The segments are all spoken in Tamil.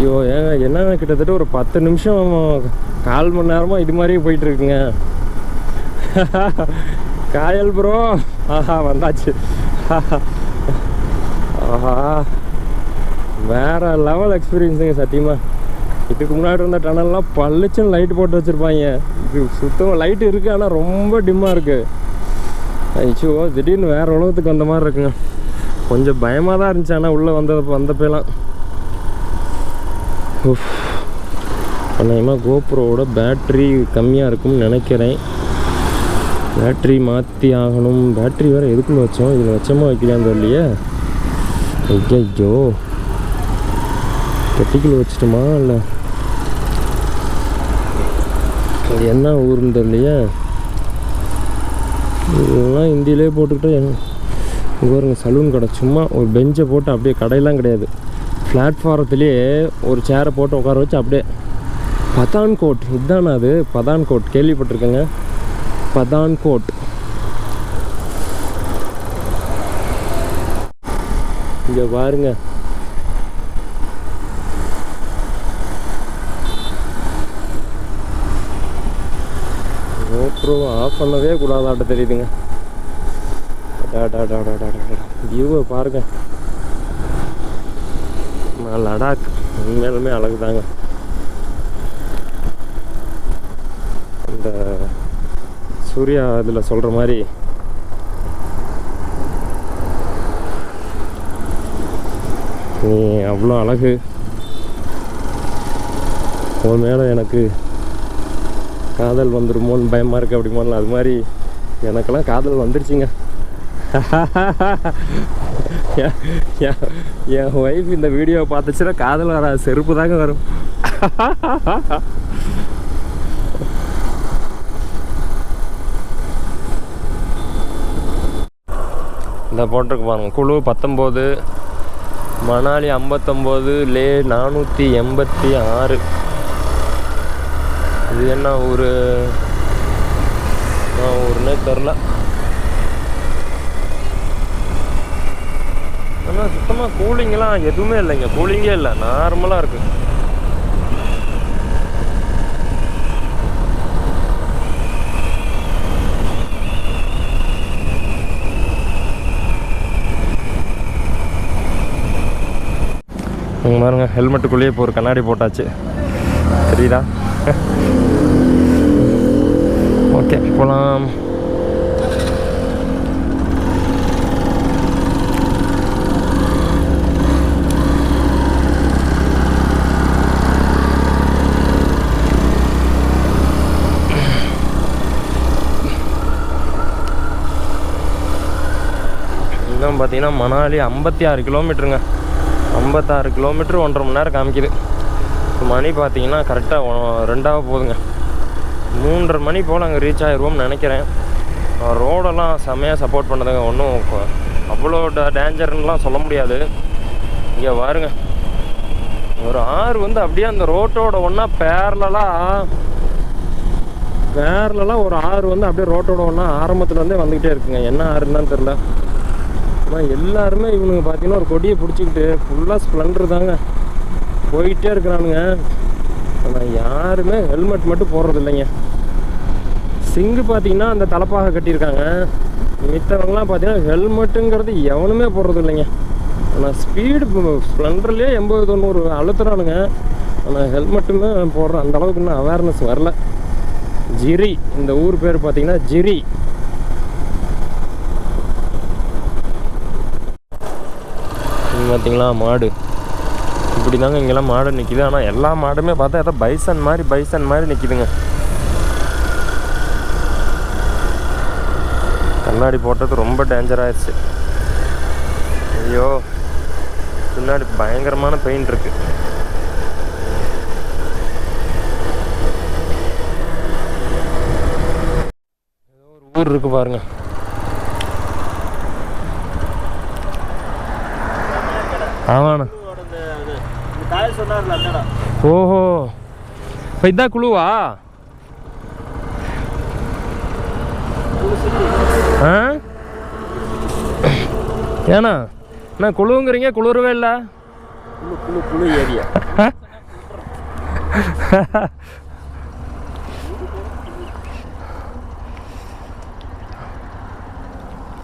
ஐயோ ஏங்க என்னங்க கிட்டத்தட்ட ஒரு 10 நிமிஷம் 1/4 மணி நேரமாக இது மாதிரியே போயிட்டுருக்குங்க. காயல் ப்ரோ. ஆஹா வந்தாச்சு. ஆஹா வேறு லெவல் எக்ஸ்பீரியன்ஸுங்க சத்தியமாக. இதுக்கு முன்னாடி இருந்த டனல்லாம் பளிச்சுன்னு லைட்டு போட்டு வச்சுருப்பாங்க. இது சுத்தமாக லைட்டு இருக்குது, ஆனால் ரொம்ப டிம்மாக இருக்குது. ஐயோ திடீர்னு வேறு உலகத்துக்கு வந்த மாதிரி இருக்குங்க. கொஞ்சம் பயமாக தான் இருந்துச்சு, ஆனால் உள்ளே வந்தப்பெல்லாம். அநேகமாக கோப்ரோவோட பேட்ரி கம்மியாக இருக்கும்னு நினைக்கிறேன். பேட்ரி மாற்றி ஆகணும். பேட்ரி வேறு எதுக்குள்ளே வச்சோம், இதில் வச்சோமா வைக்கலான்னு தெரியலையே. ஐயோ பெட்டிக்குள்ளே வச்சிட்டோமா இல்லை அது என்ன ஊருன்னு தெரியலையே. இதெல்லாம் ஹிந்தியிலே போட்டுக்கிட்டே இங்கே வருங்க சலூன் கடை. சும்மா ஒரு பெஞ்சை போட்டு அப்படியே, கடையெல்லாம் கிடையாது, பிளாட்ஃபாரத்துலேயே ஒரு சேரை போட்டு உட்கார வச்சு அப்படியே. பதான்கோட் இதுதானே அது? பதான்கோட் கேள்விப்பட்டிருக்கேங்க. பதான்கோட். இங்கே பாருங்க. கோப்ரோவை ஆஃப் பண்ணவே கூடாதாட்ட தெரியுதுங்க. வியூவை பாருங்க. லடாக் உண்மையிலுமே அழகு தாங்க. இந்த சூர்யா இதில் சொல்கிற மாதிரி நீ அவ்வளோ அழகு, உன் மேலே எனக்கு காதல் வந்துடுமோன்னு பயமாக இருக்குது அப்படிமாதிரி. அது மாதிரி எனக்கெல்லாம் காதல் வந்துருச்சுங்க. என் ஒய்ஃப் இந்த வீடியோவை பார்த்துச்சுன்னா காதல் வர செருப்பு தாங்க வரும். இந்த போட்டிருக்கு பாருங்க. குழு 19, மணாலி 59, லே 486. இது என்ன ஊர்? ஊருன்னே தெரில. ஆனால் சுத்தமாக கூலிங்கெலாம் எதுவுமே இல்லைங்க. கூலிங்கே இல்லை, நார்மலாக இருக்குது. பாருங்க ஹெல்மெட்டுக்குள்ளேயே இப்போ ஒரு கண்ணாடி போட்டாச்சு, தெரியுதா? ஓகே போகலாம். இன்னும் பார்த்தீங்கன்னா மணாலி 56 கிலோமீட்டருங்க. 56 கிலோமீட்டர் 1.5 மணி நேரம் காமிக்குது. மணி பார்த்தீங்கன்னா கரெக்டாக 2 போகுதுங்க. 3:30 மணி போல் அங்கே ரீச் ஆகிடுவோம்னு நினைக்கிறேன். ரோடெல்லாம் செம்மையாக சப்போர்ட் பண்ணுதுங்க. ஒன்றும் அவ்வளோ டேஞ்சர்லாம் சொல்ல முடியாது. இங்கே பாருங்க, ஒரு ஆறு வந்து அப்படியே அந்த ரோட்டோட ஒன்றா பேரலாக ஒரு ஆறு வந்து அப்படியே ரோட்டோட ஒன்றா ஆரம்பத்துலேருந்தே வந்துக்கிட்டே இருக்குங்க. என்ன ஆறுன்னு தெரில. ஆனால் எல்லாருமே இவனுங்க பார்த்தீங்கன்னா ஒரு கொடியை பிடிச்சிக்கிட்டு ஃபுல்லாக ஸ்ப்ளெண்டர் தாங்க போயிட்டே இருக்கிறானுங்க. ஆனால் யாருமே ஹெல்மெட் மட்டும் போடுறது இல்லைங்க. சிங்கு பார்த்தீங்கன்னா அந்த தலைப்பாக கட்டியிருக்காங்க. மித்தவங்களாம் பார்த்தீங்கன்னா ஹெல்மெட்டுங்கிறது எவனுமே போடுறது இல்லைங்க. ஆனால் ஸ்பீடு ஸ்ப்ளெண்டர்லேயே 80-90 அழுத்துறானுங்க. ஆனால் ஹெல்மெட்டுமே போடுற அந்த அளவுக்கு இன்னும் அவேர்னஸ் வரல. ஜிரி இந்த ஊர் பேர் பார்த்தீங்கன்னா ஜிரி. பார்த்தீங்களா மாடு இப்படி தாங்க இங்கெல்லாம் மாடு நிற்கிது. ஆனால் எல்லா மாடுமே பார்த்தா ஏதோ பைசன் மாதிரி நிற்கிதுங்க. கண்ணாடி போட்டது ரொம்ப டேஞ்சர் ஆயிடுச்சு. ஐயோ பின்னாடி பயங்கரமான பெயின் இருக்கு. ஏதோ ஒரு ஊர் இருக்கு பாருங்க. ஆமாண்ணா. ஓஹோ இப்போ இதான் குழுவா? ஆ ஏண்ணா என்ன குழுங்கிறீங்க? குளிரவே இல்லை. குழு ஏரியா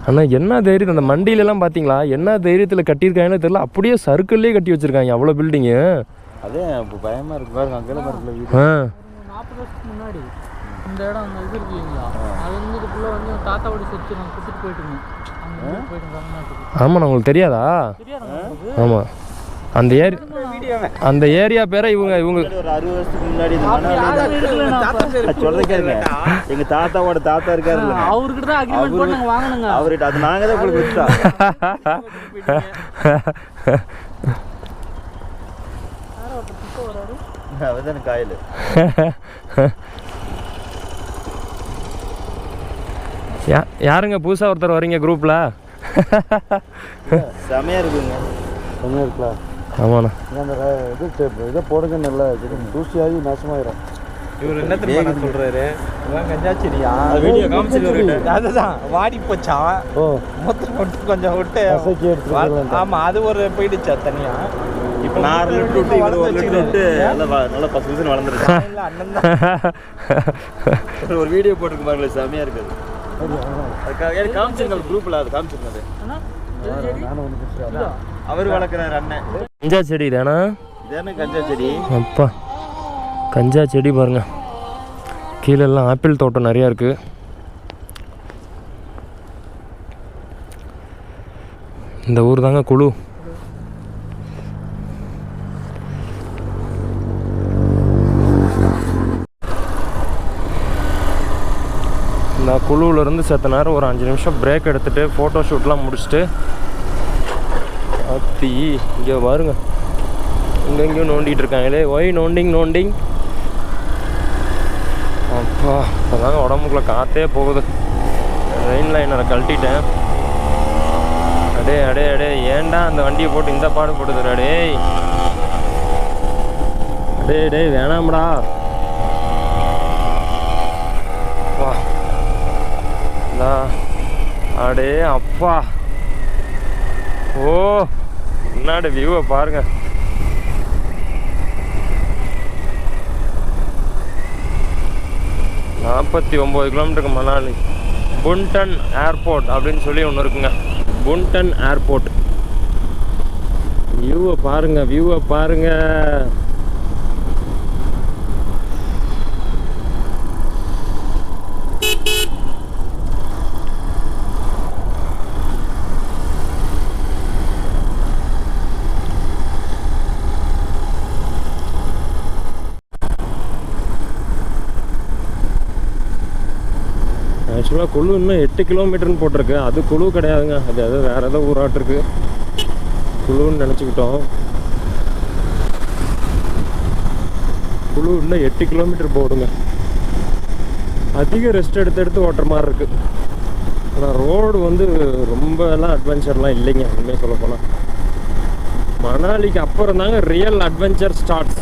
ஆனால் என்ன தைரியம் அந்த மண்டியிலலாம் பார்த்தீங்களா, என்ன தைரியத்தில் கட்டியிருக்காங்கன்னு தெரியல, அப்படியே சர்க்கிள்லேயே கட்டி வச்சுருக்காங்க அவ்வளோ பில்டிங்கு. அதே இப்போ பயமாக இருக்கு பாருங்க, அங்கெல்லாம் பாருங்களா வீடு. 40 வருஷத்துக்கு முன்னாடி இந்த இடம் அந்த இது இருக்கு இல்லைங்களா, அது வந்து இதுக்குள்ளே வந்து தாத்தாவோட சொத்து நாங்கள் கொடுத்துட்டு போயிட்டுங்க. அங்கே போயிட்டு தமிழ்நாட்டுக்கு. ஆமாண்ணா, உங்களுக்கு தெரியாதா? ஆமாம், அந்த ஏரியா பேரை இவங்க ஒரு 60 வருஷத்துக்கு முன்னாடி சொல்றேன் கேளுங்க. எங்க தாத்தாவோட தாத்தா இருக்காரு, அவர்கிட்ட தான் அக்ரிமெண்ட் போட்டு நாங்கள் வாங்கணுங்க. அவர்கிட்ட அது நாங்கள் தான் உங்களுக்கு விட்டோம். அவர்தான் காயில். யாருங்க புதுசாக ஒருத்தர் வரீங்க குரூப்பில்? செமையாக இருக்குங்க. செமையாக இருக்கலாம். ஆமாண்ணா, அந்த இதை போடுங்க, நல்லா தூசியாகி நாசமாயிரும். இவர் என்ன சொல்றாரு, கஞ்சாச்செடியா வீடியோ காமிச்சிருக்காரு. அதுதான் வாடி போச்சா, மொத்தம் போட்டு கொஞ்சம் விட்டு ஆமா அது ஒரு போயிடுச்சா தனியா. இப்போ 4 லிட்டர் விட்டு 1 லிட்டர் விட்டு நல்லா 10 நிமிஷம் வளர்ந்துருச்சு. அண்ணன் தான் ஒரு வீடியோ போட்டுருக்கு பாருங்களேன், செமையா இருக்குது. அதுக்காக காமிச்சிருங்க குரூப்ல, அது காமிச்சிருக்காரு. அவர் வளர்க்குறாரு அண்ணன். கஞ்சா செடி தானா? இதானே கஞ்சா செடி. அப்பா, கஞ்சா செடி பாருங்க, கீழெல்லாம் ஆப்பிள் தோட்டம் நிறையா இருக்குது. இந்த ஊர் தாங்க குழு. இந்த குழுவிலேருந்து செத்த நேரம் ஒரு 5 நிமிஷம் பிரேக் எடுத்துகிட்டு ஃபோட்டோ ஷூட்லாம் முடிச்சுட்டு அத்தி இங்கே பாருங்க, இங்கே எங்கேயும் நோண்டிகிட்டு இருக்காங்களே. ஒய் நோண்டிங். அப்பா, இப்போதாங்க உடம்புக்குள்ளே காற்றே போகுது. ரெயின் லைனரை கழட்டிட்டேன். அடே ஏன்டா அந்த வண்டியை போட்டு இந்த பாடு போட்டுதுடா டேய். டேய் வேணாம்டா. வா அடே அப்பா, ஓ என்னோட வியூவை பாருங்க. நாற்பத்தி 9 கிலோமீட்டருக்கு மணாலி. புன்டன் ஏர்போர்ட் அப்படின்னு சொல்லி ஒன்று இருக்குங்க, புன்டன் ஏர்போர்ட். வியூவை பாருங்க. ஆக்சுவலாக குழு இன்னும் 8 கிலோமீட்டர்னு போட்டிருக்கு. அது குழு கிடையாதுங்க, அது வேறு ஏதோ ஊராட்டிருக்கு. குழுன்னு நினச்சிக்கிட்டோம். குழு இன்னும் 8 கிலோமீட்டர் போடுங்க. அதிக ரெஸ்ட் எடுத்து ஓட்டுற மாதிரி இருக்குது. ஆனால் ரோடு வந்து ரொம்ப எல்லாம் அட்வென்ச்சர்லாம் இல்லைங்க. உண்மையாக சொல்ல போனால் மணாலிக்கு அப்புறம் தாங்க ரியல் அட்வென்ச்சர் ஸ்டார்ட்ஸ்.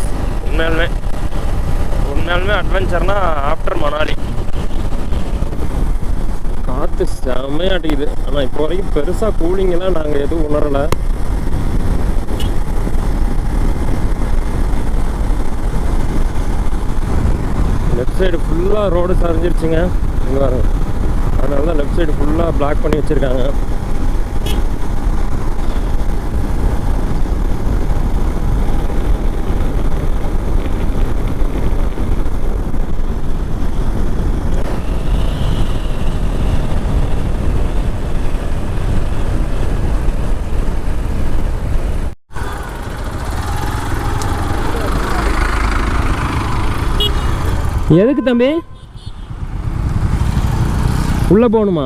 உண்மையாலுமே அட்வென்ச்சர்னால் ஆஃப்டர் மணாலி. காற்று செம்மையாக அடிக்குது. ஆனால் இப்போ வரைக்கும் பெருசாக கூலிங்கெல்லாம் நாங்கள் எதுவும் உணரலை. லெஃப்ட் சைடு ஃபுல்லாக ரோடு சரிஞ்சிருச்சுங்க. இங்கே பாருங்க, அதனால தான் லெஃப்ட் சைடு ஃபுல்லாக பிளாக் பண்ணி வச்சுருக்காங்க. எதுக்கு தம்பி உள்ள போகணுமா?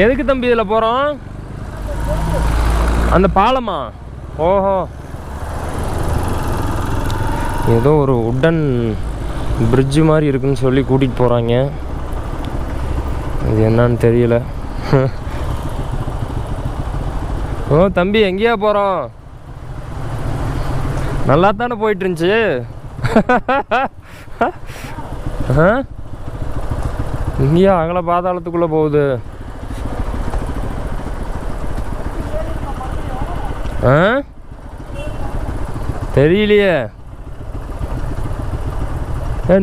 எதுக்கு தம்பி இதில் போகிறோம்? அந்த பாலமா? ஓஹோ, ஏதோ ஒரு உட்டன் பிரிட்ஜு மாதிரி இருக்குன்னு சொல்லி கூட்டிகிட்டு போகிறாங்க. அது என்னன்னு தெரியல. ஓ தம்பி, எங்கேயா போகிறோம்? நல்லா தானே போயிட்டு இருந்துச்சு. இங்கேயா அகல பாதாளத்துக்குள்ளே போகுது? ஆ தெரியலையே.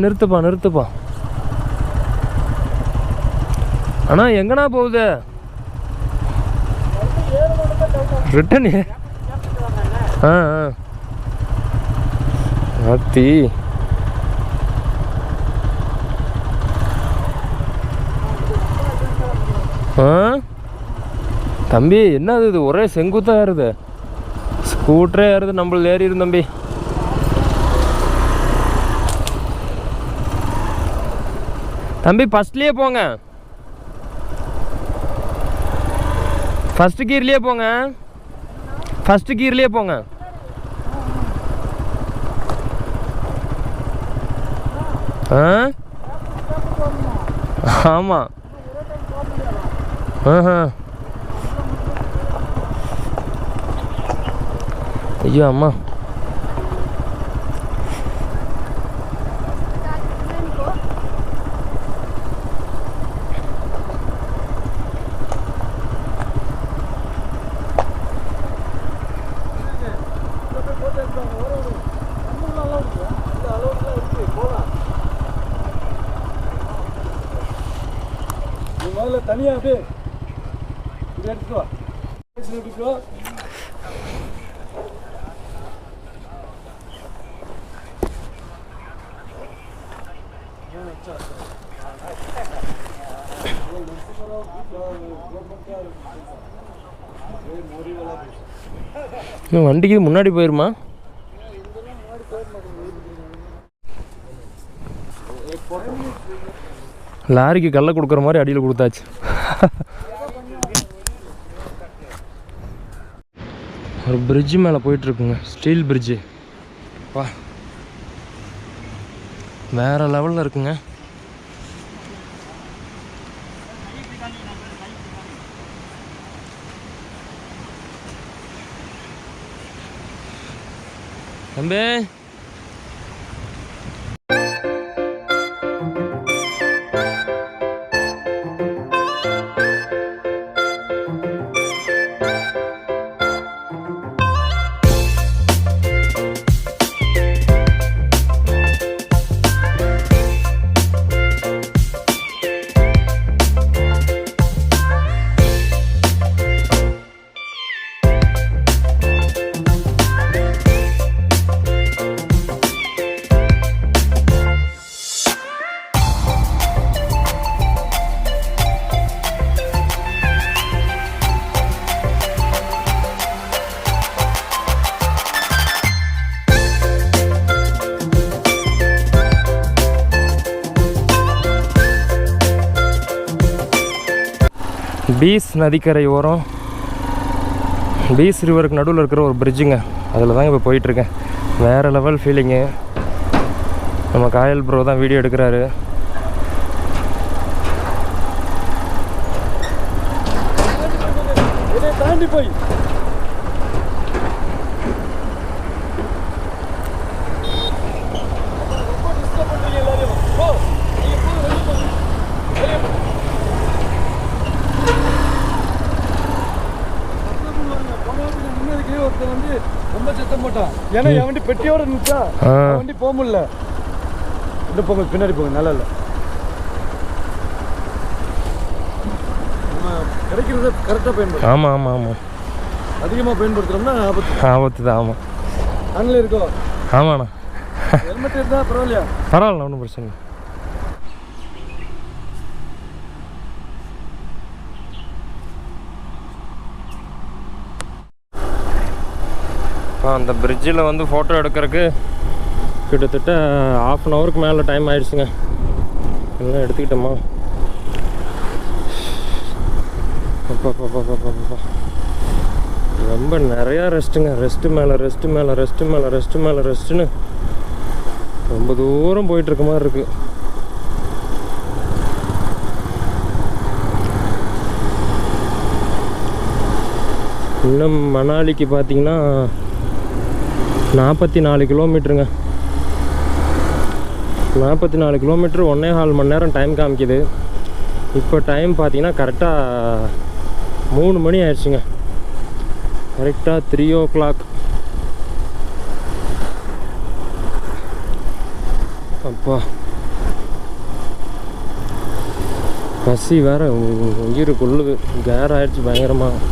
நிறுத்துப்பா. அண்ணா எங்கண்ணா போகுது? ரிட்டன். ஆத்தி தம்பி என்னது இது? ஒரே செங்குத்தாக ஏறுது. ஸ்கூட்டரே ஏறுது, நம்மள ஏறிடும் தம்பி. தம்பி ஃபஸ்ட்லேயே போங்க, ஃபஸ்ட்டு கீர்லேயே போங்க, ஃபஸ்ட்டு கீர்லேயே போங்க. ஆமாம். ஐயோ அம்மா. தனியாக அப்படியே இது எடுத்துக்கோ. வண்டிக்கு முன்னாடி போயிருமா? லாரிக்கு கல்லை கொடுக்குற மாதிரி அடியில் கொடுத்தாச்சு. ஒரு பிரிட்ஜு மேலே போயிட்டுருக்குங்க, ஸ்டீல் பிரிட்ஜு. வா, வேறு லெவலில் இருக்குங்க. தம்பி பீஸ் நதிக்கரை ஓரம், பீஸ் ரிவருக்கு நடுவில் இருக்கிற ஒரு பிரிட்ஜுங்க. அதில் தாங்க இப்போ போயிட்டுருக்கேன். வேறு லெவல் ஃபீலிங்கு. நம்ம காயல் ப்ரோ தான் வீடியோ எடுக்கிறாரு. தாண்டி போய் வந்து ரொம்ப சத்தம் போட்டான். ஏன்னா என் வண்டி பெட்டியோட இருந்துச்சா, வண்டி போக முடியல. இந்த போங்க, பின்னாடி போங்க, நல்லா இல்லை. நம்ம கிடைக்கிறத கரெக்டாக பயன்படுத்தும். ஆமாம் ஆமாம் ஆமாம், அதிகமாக பயன்படுத்துகிறோம்னா ஆபத்து தான். ஆமாம், அங்கே இருக்கோ. ஆமாண்ணா, ஹெல்மெட் இருந்தால் பரவாயில்லையா? பரவாயில்ல, ஒன்றும் பிரச்சனை இல்லை. அந்த பிரிட்ஜில் வந்து ஃபோட்டோ எடுக்கிறதுக்கு கிட்டத்தட்ட 1/2 ஹவருக்கு மேலே டைம் ஆயிடுச்சுங்க. எல்லாம் எடுத்துக்கிட்டோமா? அப்பா ரொம்ப நிறையா ரெஸ்ட்டுங்க. ரெஸ்ட்டு மேலே ரெஸ்ட்டுன்னு ரொம்ப தூரம் போயிட்டுருக்க மாதிரி இருக்குது. இன்னும் மணாலிக்கு பார்த்தீங்கன்னா 44 கிலோமீட்டருங்க. 44 கிலோமீட்டர் 1.25 மணி நேரம் டைம் காமிக்குது. இப்போ டைம் பார்த்தீங்கன்னா கரெக்டாக 3 மணி ஆயிடுச்சுங்க. கரெக்டாக 3 o'clock. அப்பா பசி வேற உயிர் கொள்ளுது. கேர் ஆயிடுச்சு பயங்கரமாக.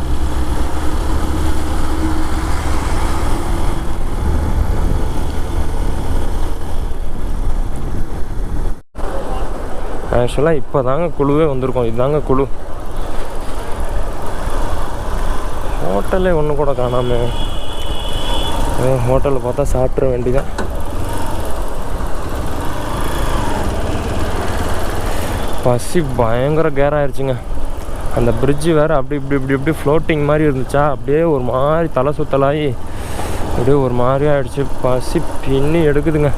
ஆக்சுவலாக இப்போ தாங்க குழுவே வந்திருக்கோம். இதுதாங்க குழு. ஹோட்டலே ஒன்று கூட காணாம. ஹோட்டலில் பார்த்தா சாப்பிட்ற வேண்டிதான். பசி பயங்கர கேர் ஆயிடுச்சுங்க. அந்த பிரிட்ஜு வேறு அப்படி இப்படி ஃப்ளோட்டிங் மாதிரி இருந்துச்சா, அப்படியே ஒரு மாதிரி தலை சுத்தலாகி அப்படியே ஒரு மாதிரி ஆகிடுச்சு. பசி பின்னி எடுக்குதுங்க.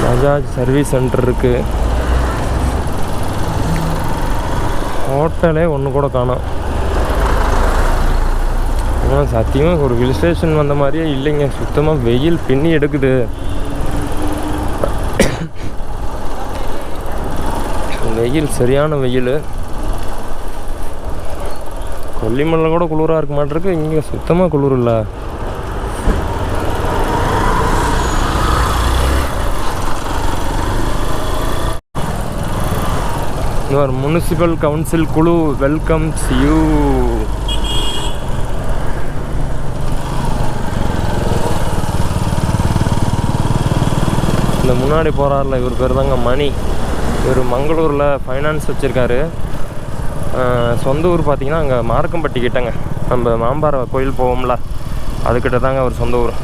பஜாஜ் சர்வீஸ் சென்டர் இருக்குது. ஹோட்டலே ஒன்று கூட காணோம். ஆனால் சத்தியமாக ஒரு ஹில் ஸ்டேஷன் வந்த மாதிரியே இல்லைங்க. சுத்தமாக வெயில் பின்னி எடுக்குது. வெயில் சரியான வெயில். கொல்லிமலை கூட குளிராக இருக்க மாட்டிருக்கு, இங்கே சுத்தமாக குளிர் இல்லை. யுவர் முனிசிபல் கவுன்சில் குழு வெல்கம்ஸ் யூ. இந்த முன்னாடி போகிறார்ல இவர் பேர் தாங்க மணி. இவர் மங்களூரில் ஃபைனான்ஸ் வச்சுருக்காரு. சொந்த ஊர் பார்த்திங்கன்னா அங்கே மார்க்கம்பட்டி கிட்டங்க, நம்ம மாம்பாறை கோயில் போவோம்ல அதுக்கிட்ட தாங்க அவர் சொந்த ஊர்.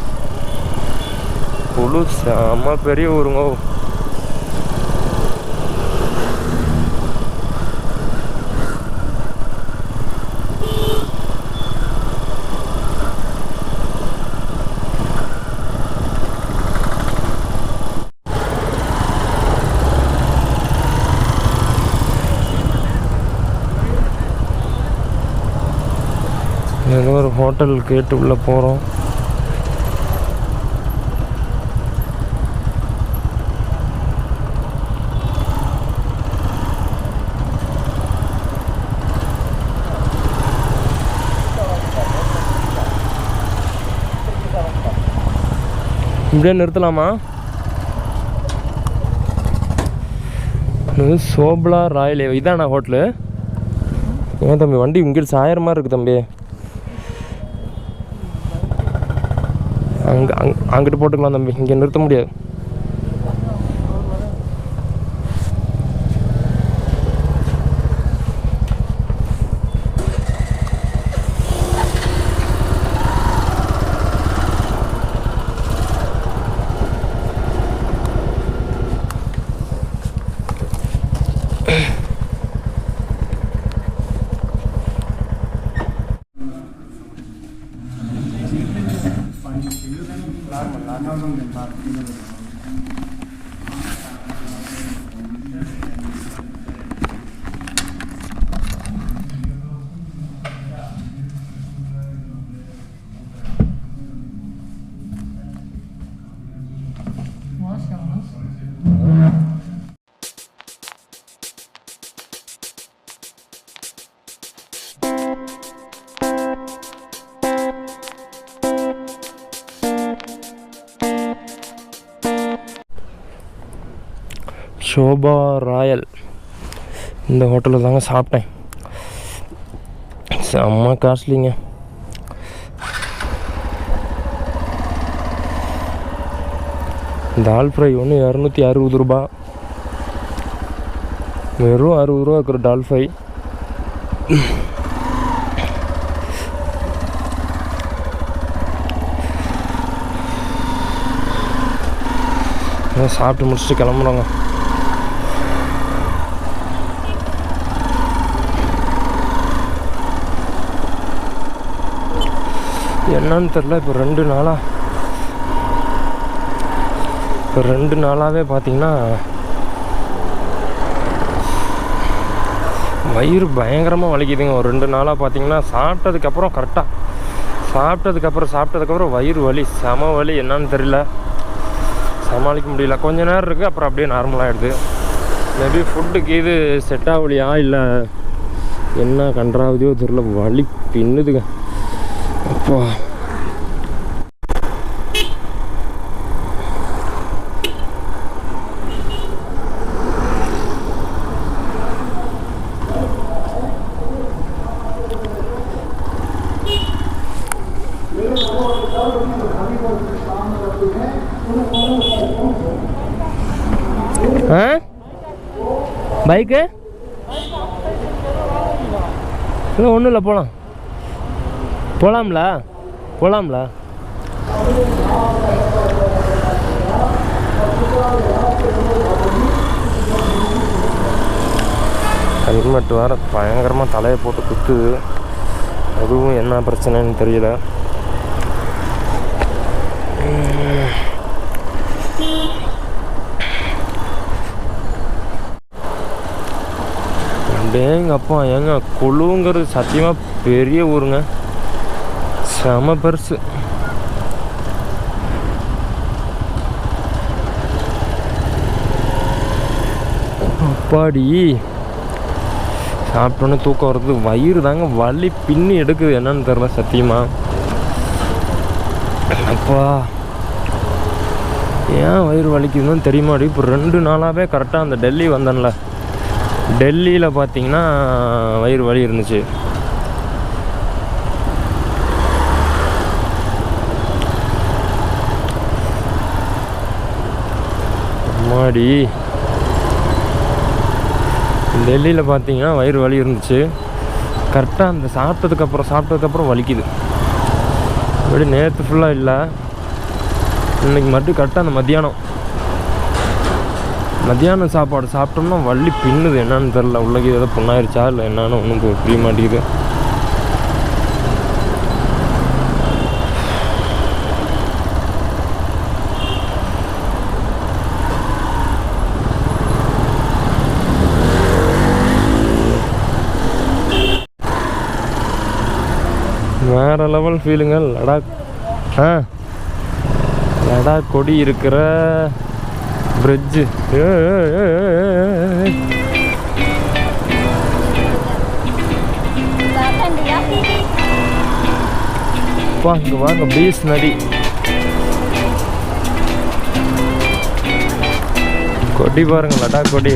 குழு செம்ம பெரிய ஊருங்க. ஏதோ ஒரு ஹோட்டல் கேட்டு உள்ளே போகிறோம். இப்படியே நிறுத்தலாமா? சோப்லா ராயல் இதானா ஹோட்டலு? ஏன் தம்பி வண்டி இங்கிட்டு சாயிற மாதிரி இருக்குது தம்பி. அங்கிட்டு போட்டுக்கலாம் தம்பி, இங்கே நிறுத்த முடியாது. ஷோபா ராயல் இந்த ஹோட்டலில் தாங்க சாப்பிட்டேன். செம்ம காஸ்ட்லிங்க. தால் ஃப்ரை ஒன்று 260 ரூபா. வெறும் 60 ரூபா இருக்கிற டால் ஃப்ரை. சாப்பிட்டு முடிச்சுட்டு கிளம்புறோங்க. என்னன்னு தெரில. இப்போ 2 நாளாகவே பார்த்தீங்கன்னா வயிறு பயங்கரமாக வலிக்குதுங்க. ஒரு 2 நாளாக பார்த்தீங்கன்னா சாப்பிட்டதுக்கப்புறம் வயிறு வலி செம வலி. என்னன்னு தெரியல. சமாளிக்க முடியல. கொஞ்ச நேரம் இருக்குது, அப்புறம் அப்படியே நார்மலாகிடுது. மேபி ஃபுட்டுக்கு இது செட் ஆகலையா இல்லை என்ன கன்றாவதையோ தெரியல, வலி பின்னுதுங்க. அப்பா பைக்கு இல்லை ஒன்றும் இல்லை, போகலாம்ல. ஹெல்மெட் வேறு பயங்கரமாக தலையை போட்டு குத்துது. அதுவும் என்ன பிரச்சனைன்னு தெரியல. டேங்க அப்பா, ஏங்க குழுங்கிறது சத்தியமாக பெரிய ஊருங்க, செம பெருசு. அப்பாடி சாப்பிட்டோன்னே தூக்கம் வருது. வயிறு தாங்க வலி பின்னி எடுக்குது, என்னன்னு தெரியல சத்தியமா. அப்பா ஏன் வயிறு வலிக்குதுன்னு தெரியுமாடி. இப்போ 2 நாளாகவே கரெக்டாக அந்த டெல்லி வந்தேன்ல, டெல்லியில் பார்த்தீங்கன்னா வயிறு வலி இருந்துச்சு. அம்மாடி டெல்லியில் பார்த்தீங்கன்னா வயிறு வலி இருந்துச்சு. கரெக்டாக அந்த சாப்பிட்டதுக்கப்புறம் வலிக்குது. அப்படி நேற்று ஃபுல்லாக இல்லை, இன்றைக்கி மட்டும் கரெக்டாக அந்த மத்தியானம் சாப்பாடு சாப்பிட்டோம்னா வலி பின்னுது, என்னன்னு தெரில. உள்ளக்கு ஏதோ புண்ணாயிருச்சா இல்லை என்னன்னு ஒன்றும் புரிய மாட்டேங்குது. வேறு லெவல் ஃபீலுங்க லடாக். லடாக் கொடி இருக்கிற பிரிட்ஜு. இங்கே வாங்க, பீஸ் நதி. கொடி பாருங்க, லடாக் கொடி.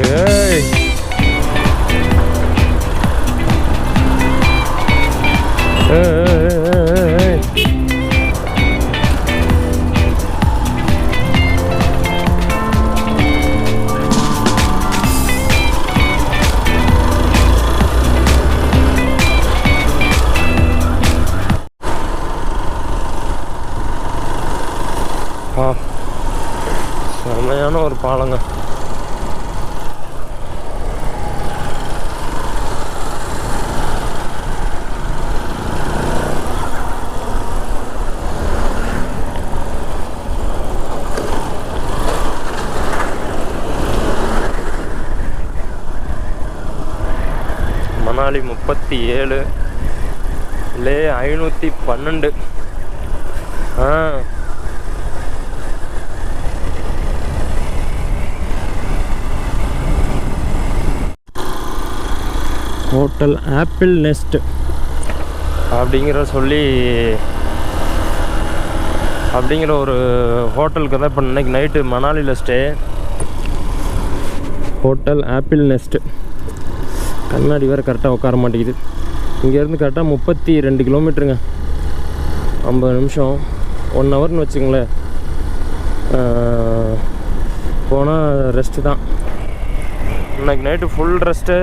செமையான ஒரு பாலங்க. Manali 37, Leh 512. Hotel Apple Nest அப்படிங்கிற ஒரு ஹோட்டலுக்கு தான் இப்போ இன்னைக்கு நைட்டு மணாலியில் ஸ்டே. Hotel Apple Nest. கண்ணாடி வேறு கரெக்டாக உட்கார மாட்டேங்குது. இங்கேருந்து கரெக்டாக 32 கிலோமீட்டருங்க, 50 நிமிஷம், 1 ஹவர்னு வச்சுங்களேன். போனால் ரெஸ்ட்டு தான். இன்னைக்கு நைட்டு ஃபுல் ரெஸ்ட்டு.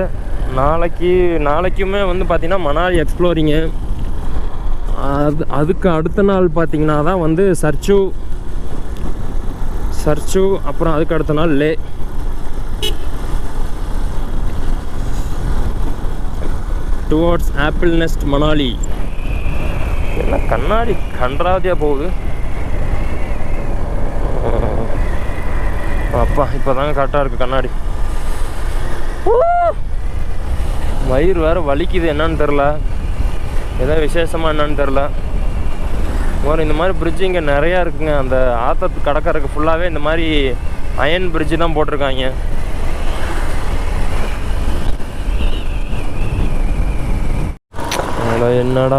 நாளைக்குமே வந்து பார்த்திங்கன்னா மணாலி எக்ஸ்ப்ளோரிங்கு. அதுக்கு அடுத்த நாள் பார்த்திங்கன்னா தான் வந்து சர்ச்சு, அப்புறம் அதுக்கு அடுத்த நாள் Leh. Towards Apple Nest Manali. என்ன கண்ணாடி கன்றாவதியாக போகுது. அப்பா இப்போ தாங்க கரெக்டாக இருக்குது கண்ணாடி. வயிறு வேறு வலிக்குது, என்னன்னு தெரில. ஏதோ விசேஷமாக என்னன்னு தெரில. ஒரு இந்த மாதிரி பிரிட்ஜு இங்கே நிறையா இருக்குங்க. அந்த ஆற்று கடற்கரைக்கு ஃபுல்லாகவே இந்த மாதிரி அயன் பிரிட்ஜு தான் போட்டிருக்காங்க. என்னடா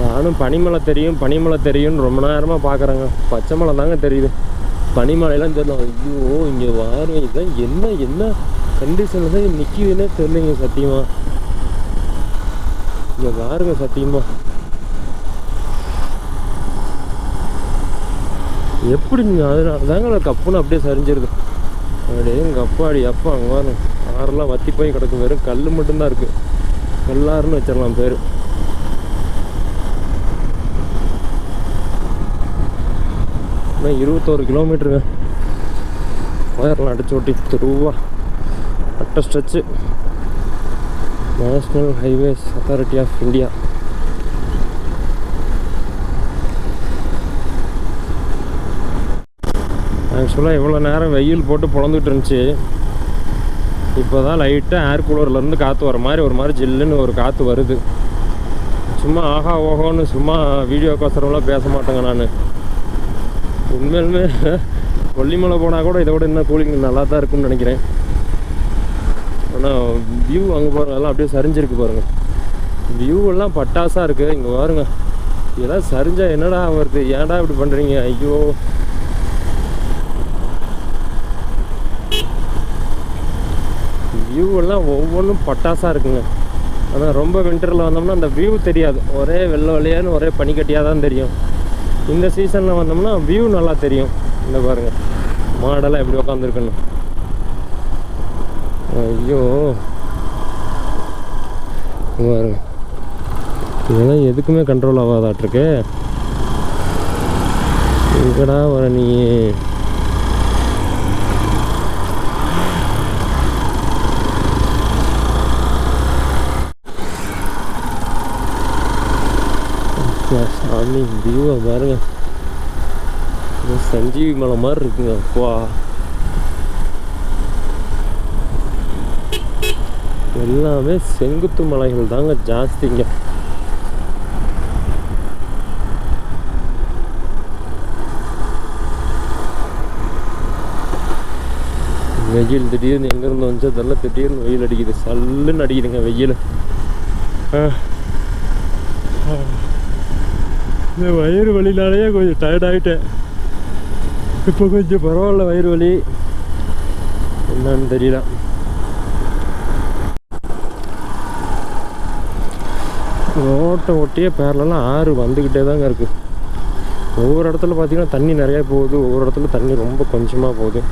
நானும் பனிமலை தெரியும்னு ரொம்ப நேரமாக பார்க்குறேங்க. பச்சை மலை தாங்க தெரியுது, பனிமலையெல்லாம் தெரியல. ஐயோ இங்கே வாருங்க, இதுதான் என்ன கண்டிஷனில் தான் நிற்கிதுன்னே தெரியலைங்க சத்தியமாக. இங்கே பாருங்க சத்தியமாக எப்படிங்க, அதனால தாங்க கப்புன்னு அப்படியே சரிஞ்சிருது. அப்படியே எங்கள் அப்பாடி அப்பா அங்கே வரும் ஆறெல்லாம் வற்றி போய் கிடக்கு, வெறும் கல் மட்டும்தான் இருக்குது. கல்லாருன்னு வச்சிடலாம் பேர். இன்னும் 21 கிலோமீட்டருங்க போயிடலாம் அடிச்சு ஓட்டி திருவா. அட்ட stretch national highways authority of India. ஆக்சுவலாக இவ்வளோ நேரம் வெயில் போட்டு பொழந்துக்கிட்டு இருந்துச்சு. இப்போ தான் லைட்டாக ஏர் கூலர்லேருந்து காற்று வர மாதிரி ஒரு மாதிரி ஜில்லுன்னு ஒரு காற்று வருது. சும்மா ஆஹா ஓஹோன்னு சும்மா வீடியோக்கோசரம்லாம் பேச மாட்டேங்க நான். உண்மையிலுமே கொல்லிமலை போனால் கூட இதை விட இன்னும் கூலிங் நல்லா தான் இருக்குன்னு நினைக்கிறேன். ஆனால் வியூ அங்கே பாருங்க, எல்லாம் அப்படியே சரிஞ்சிருக்கு பாருங்கள். வியூ எல்லாம் பட்டாசாக இருக்குது. இங்கே பாருங்க, இதெல்லாம் சரிஞ்சால் என்னடா வருது, ஏன்டா இப்படி பண்ணுறீங்க? ஐயோ வியூ எல்லாம் ஒவ்வொன்றும் பட்டாசாக இருக்குங்க. ஆனால் ரொம்ப வின்டரில் வந்தோம்னா அந்த வியூ தெரியாது, ஒரே வெள்ளை வெள்ளையான்னு ஒரே பனிக்கட்டியாக தான் தெரியும். இந்த சீசனில் வந்தோம்னா வியூ நல்லா தெரியும். இந்த பாருங்கள் மாடெல்லாம் எப்படி உட்காந்துருக்குன்னு. ஐயோ பாருங்க, இதெல்லாம் எதுக்குமே கண்ட்ரோல் ஆகாதாட்டிருக்கு. எங்கடா வர நீ? சாமி வியூவை பாருங்க, சஞ்சீவி மலை மாதிரி இருக்குங்க. அப்பா எல்லாமே செங்குத்து மலைகள் தாங்க ஜாஸ்திங்க. வெயில் திடீர்னு எங்கேருந்து வந்துச்சு அதெல்லாம் திடீர்னு வெயில் அடிக்குது, சல்லுன்னு அடிக்குதுங்க வெயில். இந்த வயிறு வலினாலேயே கொஞ்சம் டயர்டாகிட்டேன். இப்போ கொஞ்சம் பரவாயில்ல, வயிறு வலி என்னன்னு தெரியல. ரோட்டை ஒட்டியே பேரலாம் ஆறு வந்துக்கிட்டே தாங்க இருக்குது. ஒவ்வொரு இடத்துல பார்த்திங்கன்னா தண்ணி நிறையா போகுது, ஒவ்வொரு இடத்துல தண்ணி ரொம்ப கொஞ்சமாக போகுது.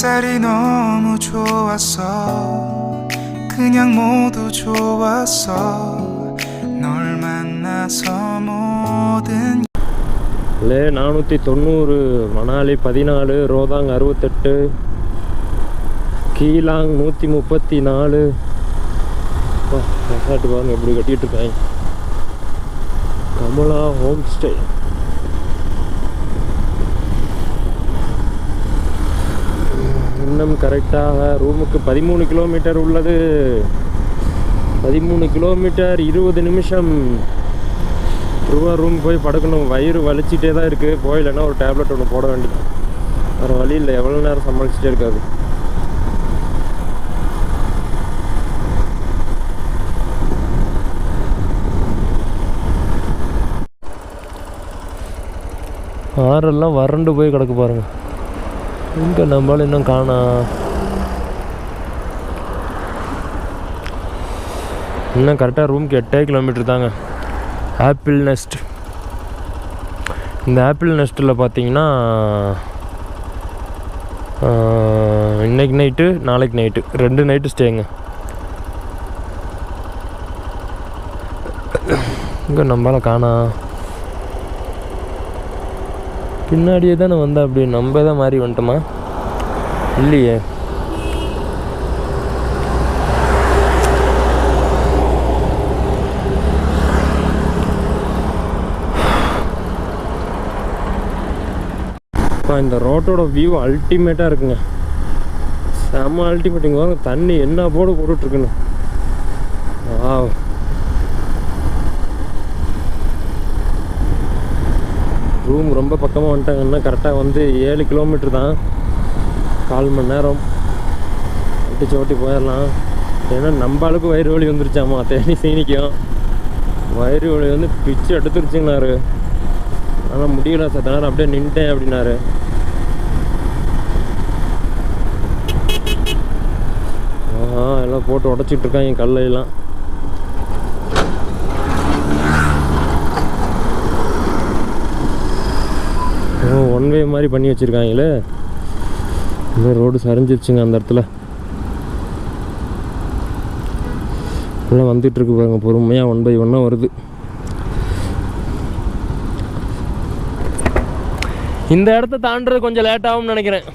햇살이 너무 좋았어 그냥 모두 좋았어 널 만나서 모든 லே 490, மணாலி 14, ரோதாங் 68, கீலாங் 134. ரெசார்ட் பாருங்க எப்படி கட்டிகிட்டு இருக்காங்க. Kamala home stay. இன்னும் கரெக்டாக ரூமுக்கு 13 கிலோமீட்டர் உள்ளது. 13 கிலோமீட்டர் 20 நிமிஷம். ரூம் போய் படுக்கணும். வயிறு வலிச்சிட்டே தான் இருக்குது. போயிலன்னா ஒரு டேப்லெட் ஒன்று போட வேண்டியது. வேறு வழி இல்லை, எவ்வளோ நேரம் சமாளிச்சிட்டே இருக்காது. ஆறெல்லாம் வறண்டு போய் கிடக்கு பாருங்க. இங்கே நம்மளால இன்னும் காணா. இன்னும் கரெக்டாக ரூமுக்கு 8 கிலோமீட்டர் தாங்க. Apple Nest. இந்த ஆப்பிள் நெஸ்ட்டில் பார்த்தீங்கன்னா இன்னைக்கு நைட்டு நாளைக்கு நைட்டு 2 நைட்டு ஸ்டேங்க. இங்கே நம்மளால காணா. பின்னாடியே தானே வந்தா அப்படி நம்ம தான் மாறி வந்துட்டோமா இல்லையே. இந்த ரோட்டோட வியூ அல்டிமேட்டாக இருக்குங்க, செம்ம அல்டிமேட்டுங்க. வாங்க தண்ணி என்ன போடு போட்டுட்ருக்குன்னு. ரூம் ரொம்ப பக்கமாக வந்துட்டாங்கன்னா கரெக்டாக வந்து 7 கிலோமீட்டர் தான், 4 மணி நேரம் அடிச்சு ஓட்டி போயிடலாம். ஏன்னா நம்ம அளவுக்கு வயிறு வலி வந்துருச்சாமா தேனி சீனிக்கும். வயிறு வலி வந்து பிச்சு எடுத்துருச்சுங்கனாரு. ஆனால் முடியல சார் நேரம் அப்படியே நின்ட்டேன் அப்படின்னாரு. எல்லாம் போட்டு உடச்சிட்டு இருக்காங்க கல்லையெல்லாம். ஒன் வே மாதிரி பண்ணி வச்சுருக்காங்களே. இந்த ரோடு சரிஞ்சிருச்சுங்க அந்த இடத்துல. எல்லாம் வந்துட்டுருக்கு பாருங்க, பொறுமையாக 1 by 1 வருது. இந்த இடத்த தாண்டுறது கொஞ்சம் லேட் ஆகும்னு நினைக்கிறேன்.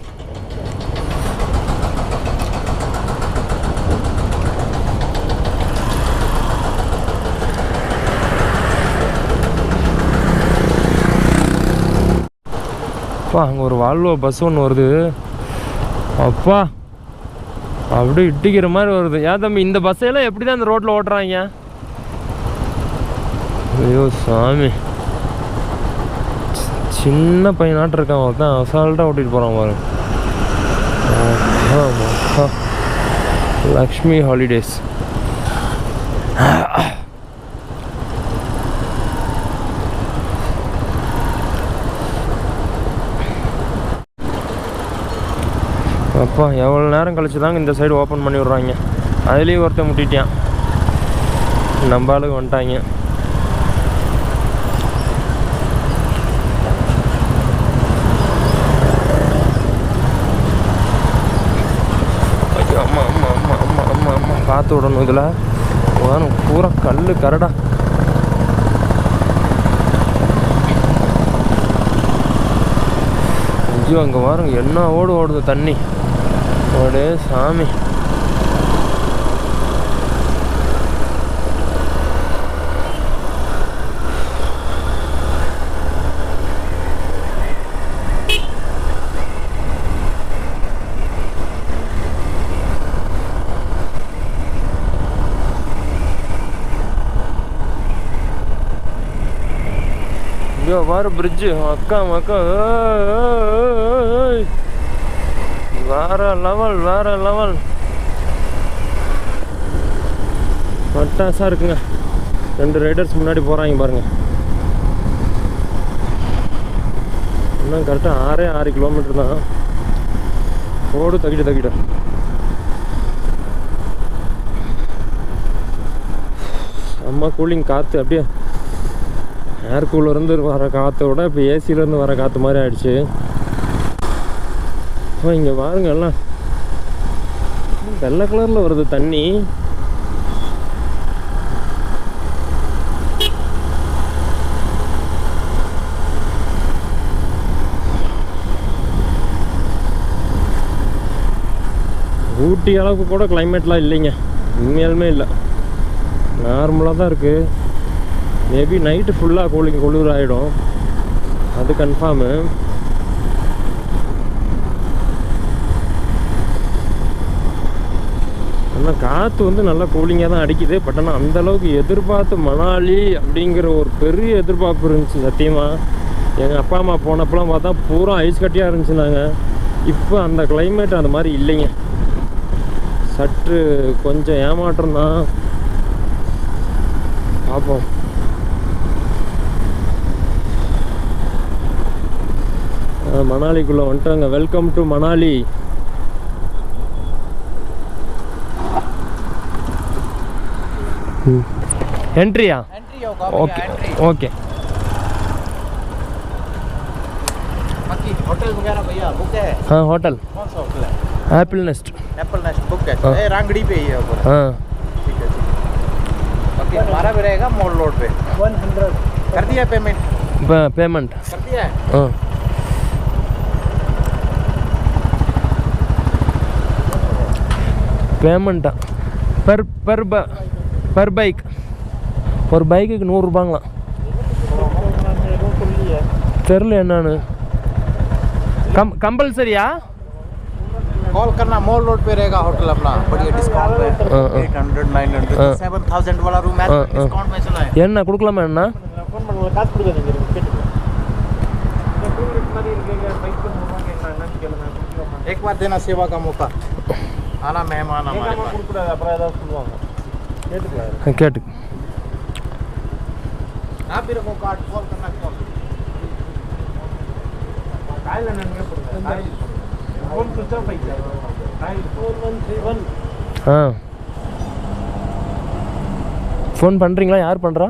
அங்கே ஒரு வால்வோ பஸ் ஒன்று வருது. அப்பா அப்படியே இட்டிக்கிற மாதிரி வருது. ஏன் தம்பி இந்த பஸ்ஸெல்லாம் எப்படி தான் இந்த ரோட்டில் ஓட்டுறாங்க? ஐயோ சாமி, சின்ன பையனாட்டு இருக்கான் ஒருத்தான், அசால்ட்டாக ஓட்டிகிட்டு போகிறான் பாருங்க. லக்ஷ்மி ஹாலிடேஸ். அப்பா எவ்வளோ நேரம் கழிச்சு தாங்க இந்த சைடு ஓப்பன் பண்ணி விட்றாங்க. அதுலேயும் ஒருத்தன் முட்டிட்டான், நம்ம ஆளுக்கு வந்துட்டாங்க. அம்மா அம்மா அம்மா அம்மா அம்மா அம்மா காற்று விடணும். இதில் வேணும் பூரா கல் கரடா. ஐயோ அங்கே பாருங்க என்ன ஓடுது தண்ணி. ஓடே சாமி. ஐயோ பாரு பிரிட்ஜு அக்கா மக்கா, வேற லெவல் வேற லெவல். பட்டாசாக இருக்குங்க. 2 ரைடர்ஸ் முன்னாடி போகிறாங்க பாருங்க. இன்னும் கரெக்டாக 6 கிலோமீட்டர் தான். ரோடு தக்கிட்ட செம்ம கூலிங். காற்று அப்படியே ஏர் கூலர்லேருந்து வர காற்றை விட இப்போ ஏசிலேருந்து வர காற்று மாதிரி ஆயிடுச்சு. இங்கே பாருங்க எல்லாம் வெள்ளை கலரில் வருது தண்ணி. ஊட்டி அளவுக்கு கூட கிளைமேட்லாம் இல்லைங்க, உண்மையாலுமே இல்லை, நார்மலாக தான் இருக்குது. மேபி நைட்டு ஃபுல்லாக குளிர் ஆகிடும், அது கன்ஃபார்மு. ஆனால் காற்று வந்து நல்லா கூலிங்காக தான் அடிக்குது. பட் ஆனால் அந்தளவுக்கு எதிர்பார்த்து மணாலி அப்படிங்கிற ஒரு பெரிய எதிர்பார்ப்பு இருந்துச்சு சத்தியமாக. எங்கள் அப்பா அம்மா போனப்பெல்லாம் பார்த்தா பூரா ஐஸ் கட்டியாக இருந்துச்சுனாங்க. இப்போ அந்த கிளைமேட் அந்த மாதிரி இல்லைங்க, சற்று கொஞ்சம் ஏமாற்றம் தான். பார்ப்போம். மணாலிக்குள்ளே வந்துட்டாங்க. Welcome to Manali. Entria okay okay बाकी होटल वगैरह भैया बुक है? हाँ होटल। कौन सा होटल है? Apple nest. Apple nest book है। हाँ। रांगड़ी पे ही है ऊपर। हाँ ठीक है। बाकी हमारा भी रहेगा मॉल रोड पे 100 कर दिया पेमेंट? पेमेंट कर दिया है। हाँ பேமெண்ட்டா பர் பைக் ஒரு பைக்குக்கு 100 ரூபாங்களாம். தெரில என்னன்னு. कंपलसरिया कॉल करना मॉल रोड पे रहेगा होटल अपना बढ़िया डिस्काउंट पे 800 900 7000 वाला रूम है डिस्काउंट में चला है என்ன கொடுக்கலாமா என்ன फोन பண்ணல காசு கொடுக்காதீங்க கேட்டுங்க மாதிரி இருக்கீங்க பைக் பண்ணுவாங்க என்னன்னு கேளுங்க एक बार देना सेवा का मौका आना मेहमान हमारे पास கொடுக்க கூடாது அப்புறம் ஏதாவது சொல்லுவாங்க கேட்டுக்கலாம் கேட்டு आप भी रखो कार्ड कॉल करना कॉल காலைல என்னங்க போடுங்க ஃபோன் சுவிட்ச் ஆஃப் ஆயிடுச்சு 4131 ஃபோன் பண்ணுறீங்களா? யார் பண்ணுறா?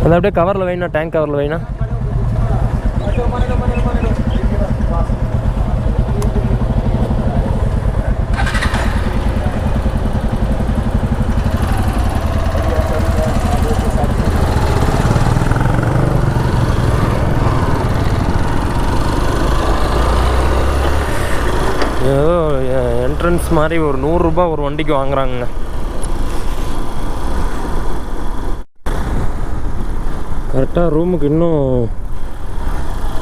அது அப்படியே கவரில் வைனா, டேங்க் கவரில் வைனா. ஏதோ என்ட்ரன்ஸ் மாதிரி ஒரு 100 ரூபாய் ஒரு வண்டிக்கு வாங்குறாங்க. கரெக்டாக ரூமுக்கு இன்னும்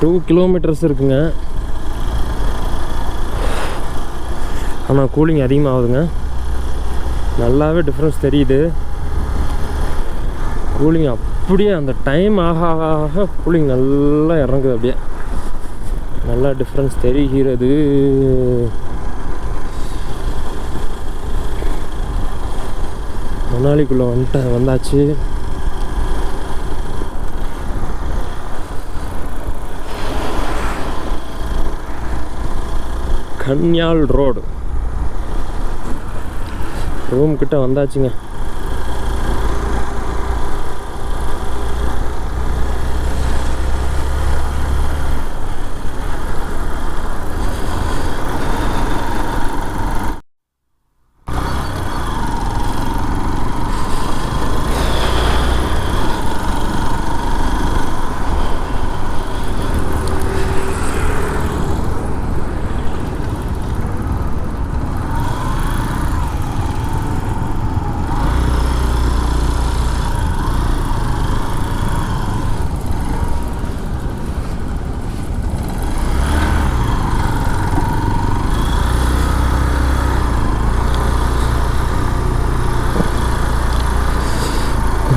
2 கிலோமீட்டர்ஸ் இருக்குங்க. ஆனால் கூலிங் அதிகமாகுதுங்க. நல்லாவே டிஃப்ரென்ஸ் தெரியுது. கூலிங் அப்படியே அந்த டைம் ஆக ஆக கூலிங் நல்லா இறங்குது. அப்படியே நல்லா டிஃப்ரென்ஸ் தெரிகிறது. மணாலிக்குள்ளே வந்தாச்சு. கன்யால் ரோடு ரூம் கிட்ட வந்தாச்சுங்க.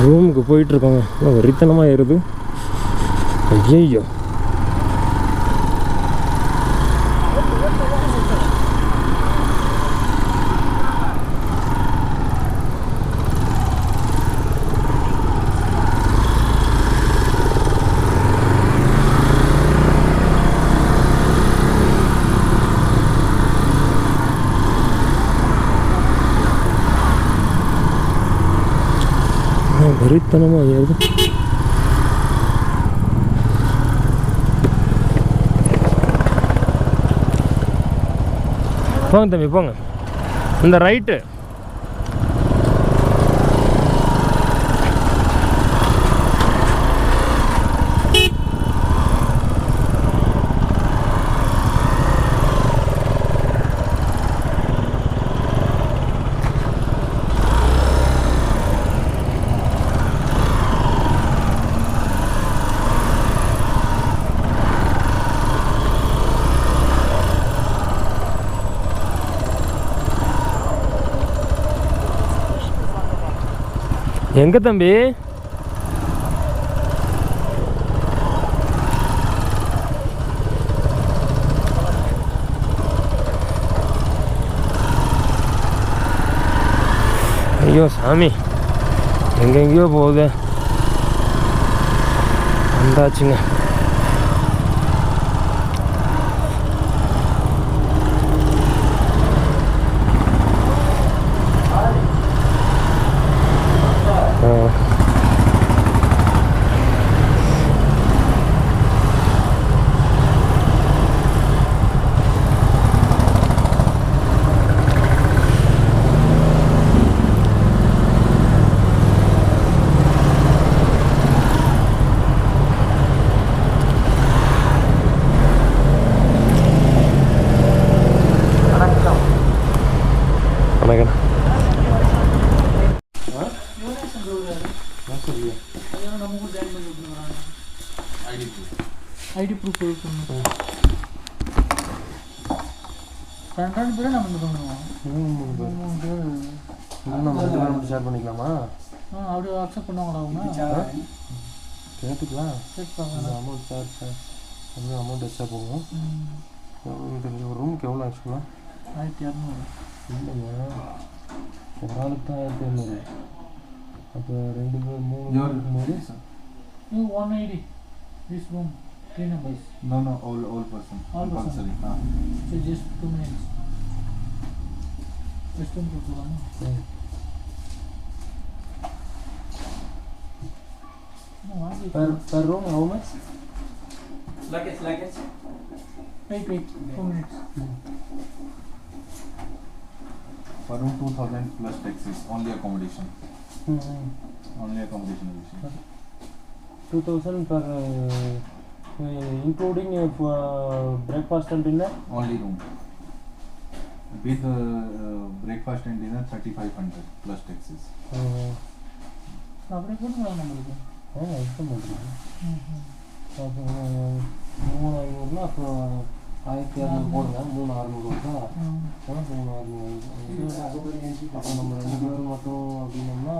ரூமுக்கு போயிட்டுருக்கோங்க. வெறித்தனமாக ஏறுது. ஐயோ வெறித்தனமாக ஏறுது. போங்க தம்பி போங்க. இந்த ரைட்டு எங்கே தம்பி? ஐயோ சாமி, எங்கெங்கேயோ போகுது. வந்தாச்சுங்க. ஐடி ப்ரூஃப் இருக்கணும். 2 பேரும் நம்ம இது பண்ணுவோம். 3 பேர் நம்ம 2 பேரும் ஷேர் பண்ணிக்கலாமா? அப்படி அக்செப்ட் பண்ணுவாங்களா அவங்க? கேட்டுக்கலாம். கேட்பாங்க. அமௌண்ட் சார் கொஞ்சம் அமௌண்ட் எக்ஸ்ட்ரா போகும். ஒரு ரூமுக்கு எவ்வளோ ஆக்சுவலாக? 1200. இல்லைங்க, ஒரு ஆளுக்கு தான் 1200. அப்போ 2 பேர் 3 இருக்கும்போது 180. This room 3 numbers. No, all person. All person. So just 2 minutes. Just 2 minutes. Per room how much? Luggage. Wait, 2 minutes. Per room 2000 plus taxes. Only accommodation. Only accommodation. 2000 per including breakfast and dinner? Only room. With breakfast and dinner 3500 plus taxes. அப்படியே போட்டு நம்மளுக்கு எக்ஸ்டம் பண்ணுறேன். அப்போ 3500 அப்புறம் 1200 போடுங்க. 3600 வருதா? 3600. அப்போ நம்ம 2 பேரும் மட்டும் அப்படின்னோம்னா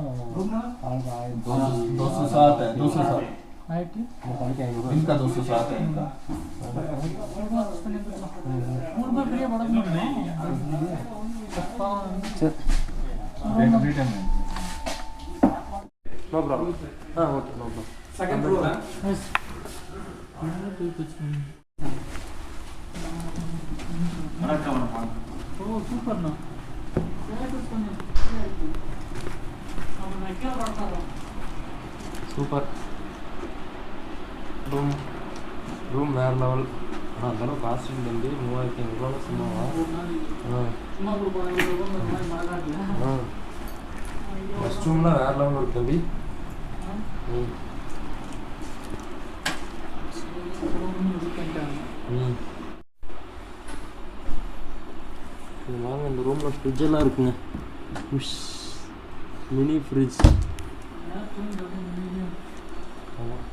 ஆளுக்கு 1200. 207 ஆயிட்டு தலைக்கு 500. इनका 207 है इनका. 3 பேர் பெரிய படம் பண்ணுவோம். சரி, Return. No problem. Okay, no problem. Second floor है. Yes. ஓ சூப்பர்ண்ணா. சூப்பர். ரூம் வேறு லெவல். ஆனால் அந்தளவு காஸ்டியூம் தம்பி 3500 சும்மாவா? சும்மா கொடுப்பாங்க. ரெஸ்ட் ரூம்லாம் வேறு லெவல் இருக்கு தம்பி. வாங்க, இந்த ரூமில் ஃப்ரிட்ஜெல்லாம் இருக்குங்க. Mini fridge. ஆமாம்,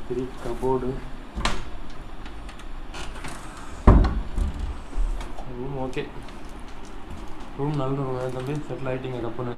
பெரிய கபோர்டு. Room okay. ரூம் நல்ல ரூம் தம்பி. செட்டில் ஆகிட்டீங்க கப்புன்னு.